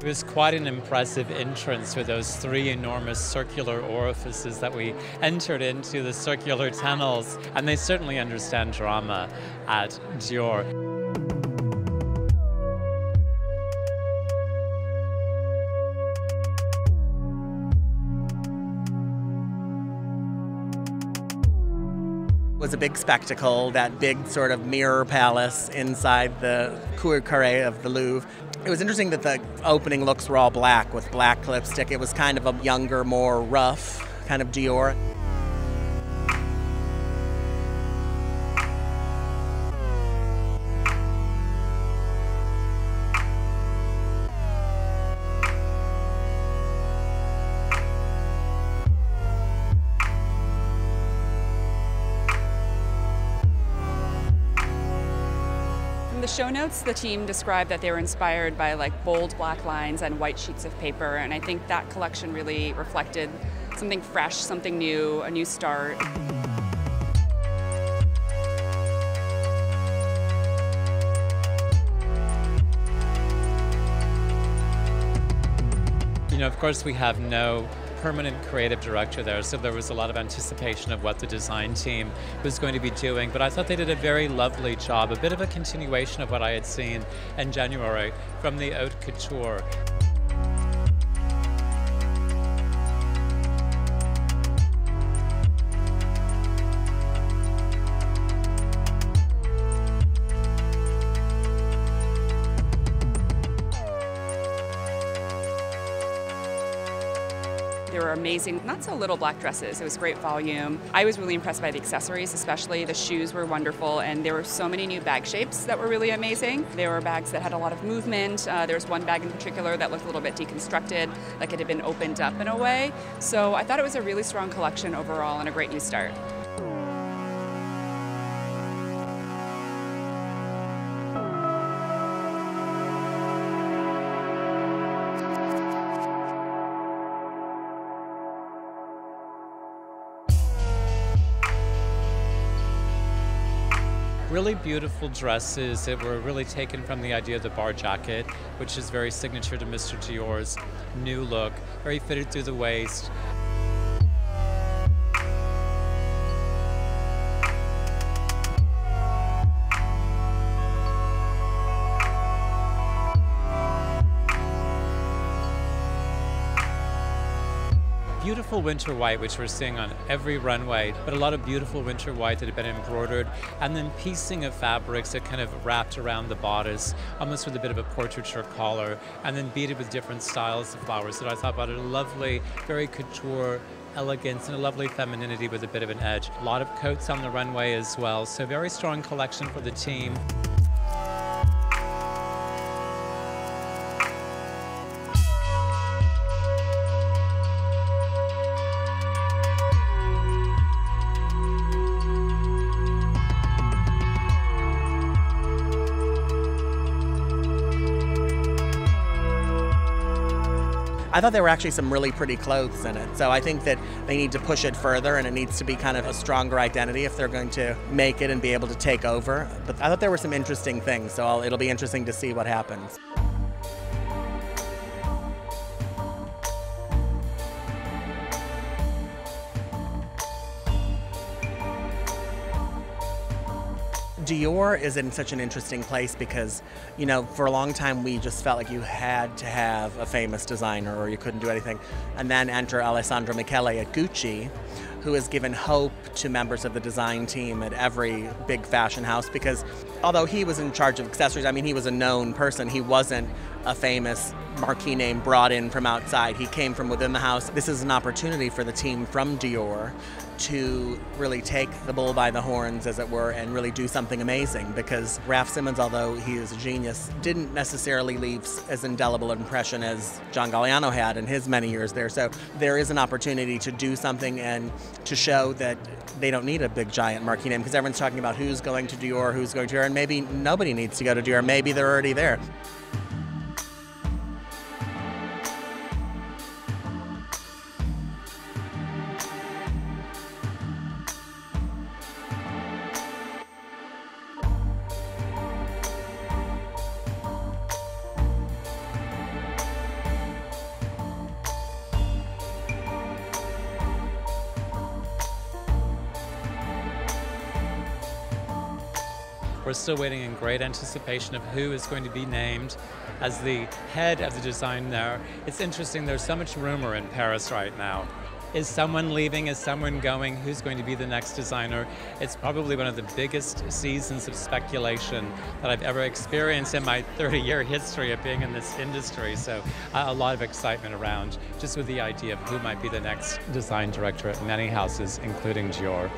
was quite an impressive entrance with those three enormous circular orifices that we entered into, the circular tunnels, and they certainly understand drama at Dior. It was a big spectacle, that big sort of mirror palace inside the Cour Carrée of the Louvre. It was interesting that the opening looks were all black with black lipstick. It was kind of a younger, more rough kind of Dior. In the show notes, the team described that they were inspired by like bold black lines and white sheets of paper, and I think that collection really reflected something fresh, something new, a new start. You know, of course, we have no permanent creative director there, so there was a lot of anticipation of what the design team was going to be doing, but I thought they did a very lovely job, a bit of a continuation of what I had seen in January from the haute couture. They were amazing, not so little black dresses. It was great volume. I was really impressed by the accessories, especially the shoes were wonderful, and there were so many new bag shapes that were really amazing. There were bags that had a lot of movement. There was one bag in particular that looked a little bit deconstructed, like it had been opened up in a way. So I thought it was a really strong collection overall and a great new start. Really beautiful dresses that were really taken from the idea of the bar jacket, which is very signature to Mr. Dior's new look, very fitted through the waist. Beautiful winter white, which we're seeing on every runway, but a lot of beautiful winter white that had been embroidered, and then piecing of fabrics that kind of wrapped around the bodice, almost with a bit of a portraiture collar, and then beaded with different styles of flowers that I thought about a lovely, very couture elegance and a lovely femininity with a bit of an edge. A lot of coats on the runway as well, so very strong collection for the team. I thought there were actually some really pretty clothes in it, so I think that they need to push it further, and it needs to be kind of a stronger identity if they're going to make it and be able to take over. But I thought there were some interesting things, so it'll be interesting to see what happens. Dior is in such an interesting place because, you know, for a long time we just felt like you had to have a famous designer or you couldn't do anything. And then enter Alessandro Michele at Gucci, who has given hope to members of the design team at every big fashion house, because although he was in charge of accessories, I mean, he was a known person. He wasn't a famous marquee name brought in from outside. He came from within the house. This is an opportunity for the team from Dior to really take the bull by the horns, as it were, and really do something amazing, because Raf Simons, although he is a genius, didn't necessarily leave as indelible an impression as John Galliano had in his many years there. So there is an opportunity to do something and to show that they don't need a big giant marquee name, because everyone's talking about who's going to Dior, who's going to Dior, and maybe nobody needs to go to Dior. Maybe they're already there. We're still waiting in great anticipation of who is going to be named as the head of the design there. It's interesting, there's so much rumor in Paris right now. Is someone leaving? Is someone going? Who's going to be the next designer? It's probably one of the biggest seasons of speculation that I've ever experienced in my 30-year history of being in this industry. So a lot of excitement around just with the idea of who might be the next design director at many houses, including Dior.